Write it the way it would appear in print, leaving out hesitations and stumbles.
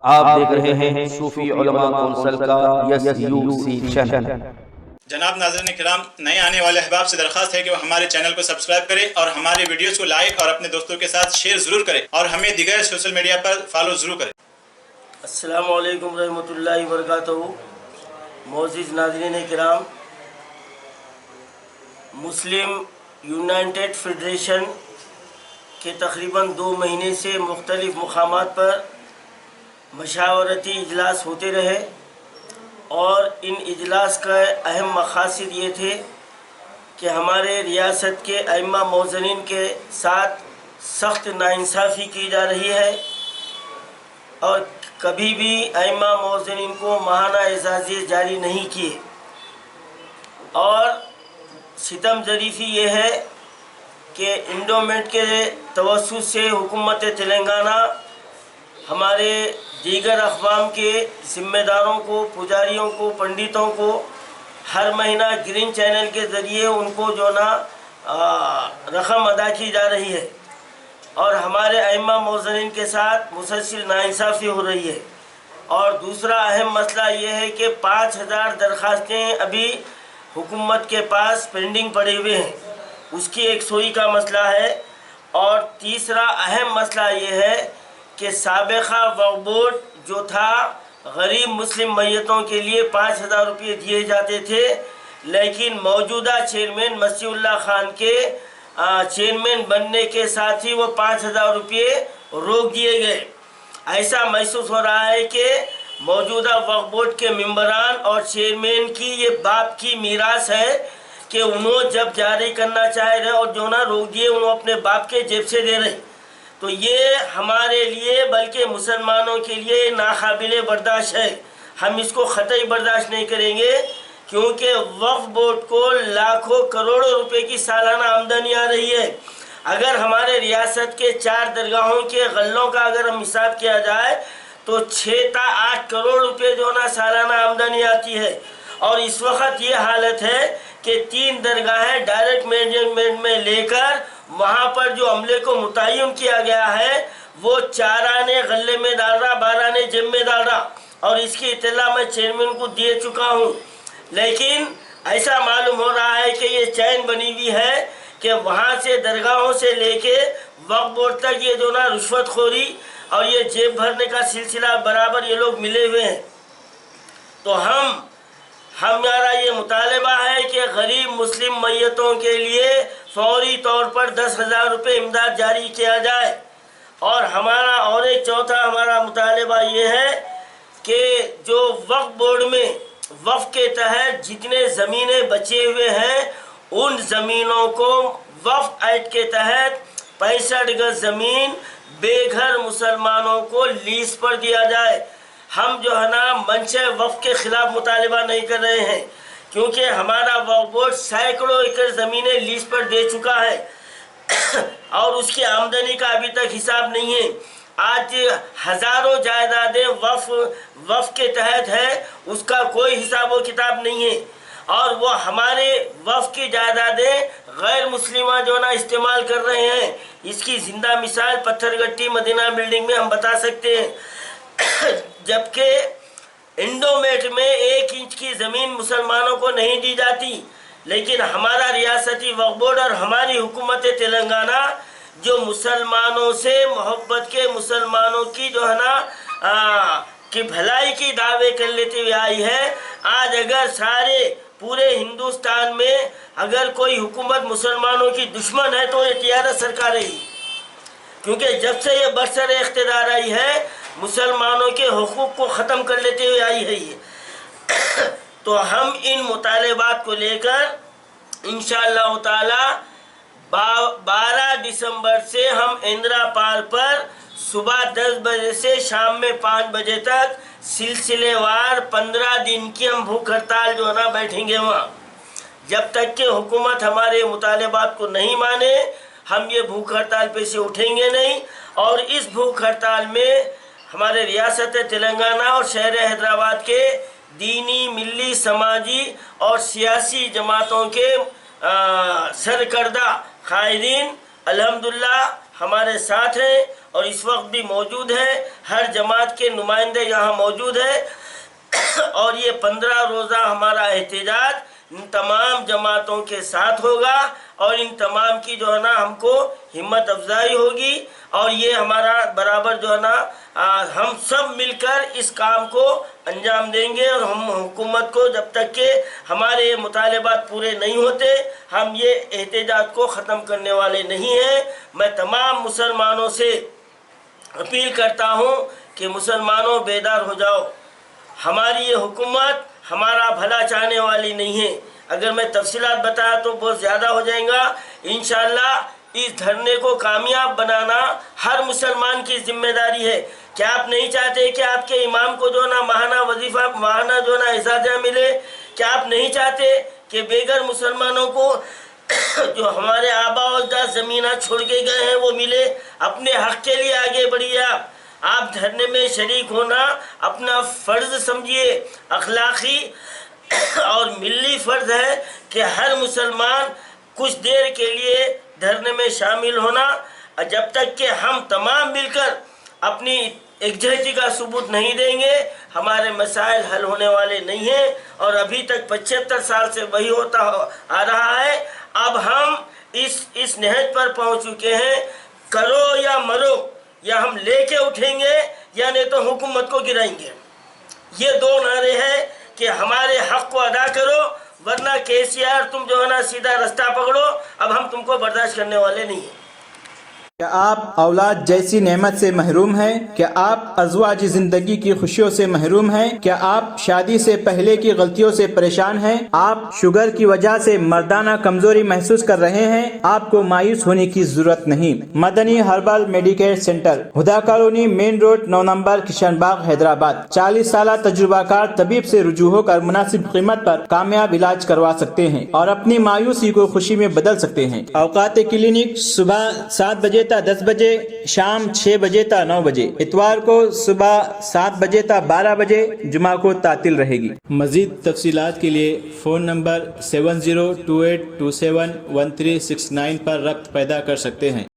آپ دیکھ رہے ہیں صوفی علماء کونسل کا SUC چینل۔ جناب ناظرین کرام، نئے آنے والے احباب سے درخواست ہے کہ وہ ہمارے چینل کو سبسکرائب کریں اور ہمارے ویڈیوز کو لائک اور اپنے دوستوں کے ساتھ شیئر ضرور کریں اور ہمیں دیگر سوشل میڈیا پر فالو ضرور کریں۔ السلام علیکم رحمۃ اللہ وبرکاتہ۔ معزز ناظرین کرام، مسلم یونائٹڈ فیڈریشن کے تقریباً 2 مہینے سے مختلف مقامات پر مشاورتی اجلاس ہوتے رہے اور ان اجلاس کا اہم مقاصد یہ تھے کہ ہمارے ریاست کے ائمہ موذنین کے ساتھ سخت ناانصافی کی جا رہی ہے اور کبھی بھی ائمہ موذنین کو ماہانہ اعزازیے جاری نہیں کیے، اور ستم ظریفی یہ ہے کہ انڈومنٹ کے توسط سے حکومت تلنگانہ ہمارے دیگر اقوام کے ذمہ داروں کو، پجاریوں کو، پنڈتوں کو ہر مہینہ گرین چینل کے ذریعے ان کو رقم ادا کی جا رہی ہے اور ہمارے ائمہ موذنین کے ساتھ مسلسل ناانصافی ہو رہی ہے۔ اور دوسرا اہم مسئلہ یہ ہے کہ 5000 درخواستیں ابھی حکومت کے پاس پینڈنگ پڑے ہوئے ہیں، اس کی یکسوئی کا مسئلہ ہے۔ اور تیسرا اہم مسئلہ یہ ہے کہ سابقہ وقف بورڈ جو تھا، غریب مسلم میتوں کے لیے 5000 روپے دیے جاتے تھے، لیکن موجودہ چیئرمین مسیح اللہ خان کے چیئرمین بننے کے ساتھ ہی وہ 5000 روپے روک دیے گئے۔ ایسا محسوس ہو رہا ہے کہ موجودہ وقف بورڈ کے ممبران اور چیئرمین کی یہ باپ کی میراث ہے کہ انہوں جب جاری کرنا چاہ رہے اور روک دیے، انہوں اپنے باپ کے جیب سے دے رہے۔ تو یہ ہمارے لیے بلکہ مسلمانوں کے لیے ناقابل برداشت ہے، ہم اس کو قطعی برداشت نہیں کریں گے، کیونکہ وقف بورڈ کو لاکھوں کروڑوں روپے کی سالانہ آمدنی آ رہی ہے۔ اگر ہمارے ریاست کے 4 درگاہوں کے غلوں کا اگر ہم حساب کیا جائے تو 6 تا 8 کروڑ روپے سالانہ آمدنی آتی ہے، اور اس وقت یہ حالت ہے کہ 3 درگاہیں ڈائریکٹ مینجمنٹ میں لے کر وہاں پر جو عملے کو متعین کیا گیا ہے وہ 4 آنے غلے میں ڈال رہا، 12 آنے جیب میں ڈال رہا، اور اس کی اطلاع میں چیئرمین کو دے چکا ہوں۔ لیکن ایسا معلوم ہو رہا ہے کہ یہ چین بنی ہوئی ہے کہ وہاں سے درگاہوں سے لے کے وقف بورڈ تک یہ رشوت خوری اور یہ جیب بھرنے کا سلسلہ برابر یہ لوگ ملے ہوئے ہیں۔ تو ہمارا یہ مطالبہ ہے کہ غریب مسلم میتوں کے لیے فوری طور پر 10,000 روپے امداد جاری کیا جائے۔ اور ایک چوتھا ہمارا مطالبہ یہ ہے کہ جو وقف بورڈ میں وقف کے تحت جتنے زمینیں بچے ہوئے ہیں ان زمینوں کو وقف ایکٹ کے تحت 65 گز زمین بے گھر مسلمانوں کو لیز پر دیا جائے۔ ہم منشا وقف کے خلاف مطالبہ نہیں کر رہے ہیں، کیونکہ ہمارا وقف بورڈ سینکڑوں ایکڑ زمینیں لیز پر دے چکا ہے اور اس کی آمدنی کا ابھی تک حساب نہیں ہے۔ آج ہزاروں جائیدادیں وقف کے تحت ہے، اس کا کوئی حساب و کتاب نہیں ہے، اور وہ ہمارے وقف کی جائیدادیں غیر مسلمہ استعمال کر رہے ہیں۔ اس کی زندہ مثال پتھر گٹی مدینہ بلڈنگ میں ہم بتا سکتے ہیں، جبکہ انڈومیٹ میں 1 انچ کی زمین مسلمانوں کو نہیں دی جاتی، لیکن ہمارا ریاستی وقف بورڈ اور ہماری حکومت تلنگانہ جو مسلمانوں سے محبت کے، مسلمانوں کی کی بھلائی کی دعوے کر لیتے ہوئے آئی ہے۔ آج اگر پورے ہندوستان میں اگر کوئی حکومت مسلمانوں کی دشمن ہے تو یہ TRS سرکار ہے، کیونکہ جب سے یہ برسر اقتدار آئی ہے مسلمانوں کے حقوق کو ختم کر لیتے ہوئے آئی ہے یہ۔ تو ہم ان مطالبات کو لے کر انشاءاللہ تعالی 12 دسمبر سے ہم اندرا پارک پر صبح 10 بجے سے شام میں 5 بجے تک سلسلے وار 15 دن کی ہم بھوک ہڑتال بیٹھیں گے وہاں، جب تک کہ حکومت ہمارے مطالبات کو نہیں مانے ہم یہ بھوک ہڑتال پہ سے اٹھیں گے نہیں۔ اور اس بھوک ہڑتال میں ہمارے ریاست تلنگانہ اور شہر حیدرآباد کے دینی، ملی، سماجی اور سیاسی جماعتوں کے سرکردہ قائدین الحمدللہ ہمارے ساتھ ہیں اور اس وقت بھی موجود ہیں، ہر جماعت کے نمائندے یہاں موجود ہیں، اور یہ 15 روزہ ہمارا احتجاج ان تمام جماعتوں کے ساتھ ہوگا، اور ان تمام کی جو ہے نا ہم کو ہمت افزائی ہوگی، اور یہ ہمارا برابر جو ہے نا ہم سب مل کر اس کام کو انجام دیں گے، اور ہم حکومت کو جب تک کہ ہمارے یہ مطالبات پورے نہیں ہوتے ہم یہ احتجاج کو ختم کرنے والے نہیں ہیں۔ میں تمام مسلمانوں سے اپیل کرتا ہوں کہ مسلمانوں بیدار ہو جاؤ، ہماری یہ حکومت ہمارا بھلا چاہنے والی نہیں ہے۔ اگر میں تفصیلات بتایا تو بہت زیادہ ہو جائیں گا۔ انشاءاللہ اس دھرنے کو کامیاب بنانا ہر مسلمان کی ذمہ داری ہے۔ کیا آپ نہیں چاہتے کہ آپ کے امام کو جو نا ماہانہ وظیفہ، ماہانہ جو نا اعزازیہ ملے؟ کیا آپ نہیں چاہتے کہ بیگر مسلمانوں کو جو ہمارے آبا و اجداد زمینات چھوڑ کے گئے ہیں وہ ملے؟ اپنے حق کے لیے آگے بڑھیے۔ آپ دھرنے میں شریک ہونا اپنا فرض سمجھیے، اخلاقی اور ملی فرض ہے کہ ہر مسلمان کچھ دیر کے لیے دھرنے میں شامل ہونا۔ جب تک کہ ہم تمام مل کر اپنی یکجہتی کا ثبوت نہیں دیں گے ہمارے مسائل حل ہونے والے نہیں ہیں، اور ابھی تک 75 سال سے وہی ہوتا آ رہا ہے۔ اب ہم اس نہج پر پہنچ چکے ہیں، کرو یا مرو، یا ہم لے کے اٹھیں گے یا نہیں تو حکومت کو گرائیں گے۔ یہ دو نعرے ہیں کہ ہمارے حق کو ادا کرو، ورنہ KCR تم جو ہے نا سیدھا رستہ پکڑو، اب ہم تم کو برداشت کرنے والے نہیں ہیں۔ کیا آپ اولاد جیسی نعمت سے محروم ہیں؟ کیا آپ ازواجی زندگی کی خوشیوں سے محروم ہیں؟ کیا آپ شادی سے پہلے کی غلطیوں سے پریشان ہیں؟ آپ شوگر کی وجہ سے مردانہ کمزوری محسوس کر رہے ہیں؟ آپ کو مایوس ہونے کی ضرورت نہیں۔ Madani herbal medicare centre, Huda colony, main road, 9 number, Kishan Bagh, Hyderabad. 40 سالہ تجربہ کار طبیب سے رجوع ہو کر مناسب قیمت پر کامیاب علاج کروا سکتے ہیں اور اپنی مایوسی کو خوشی میں بدل سکتے ہیں۔ اوقات کلینک صبح 7 بجے 10 بجے، شام 6 بجے تا 9 بجے، اتوار کو صبح 7 بجے تا 12 بجے، جمعہ کو تعطیل رہے گی۔ مزید تفصیلات کے لیے فون نمبر 7028271369 پر رابطہ پیدا کر سکتے ہیں۔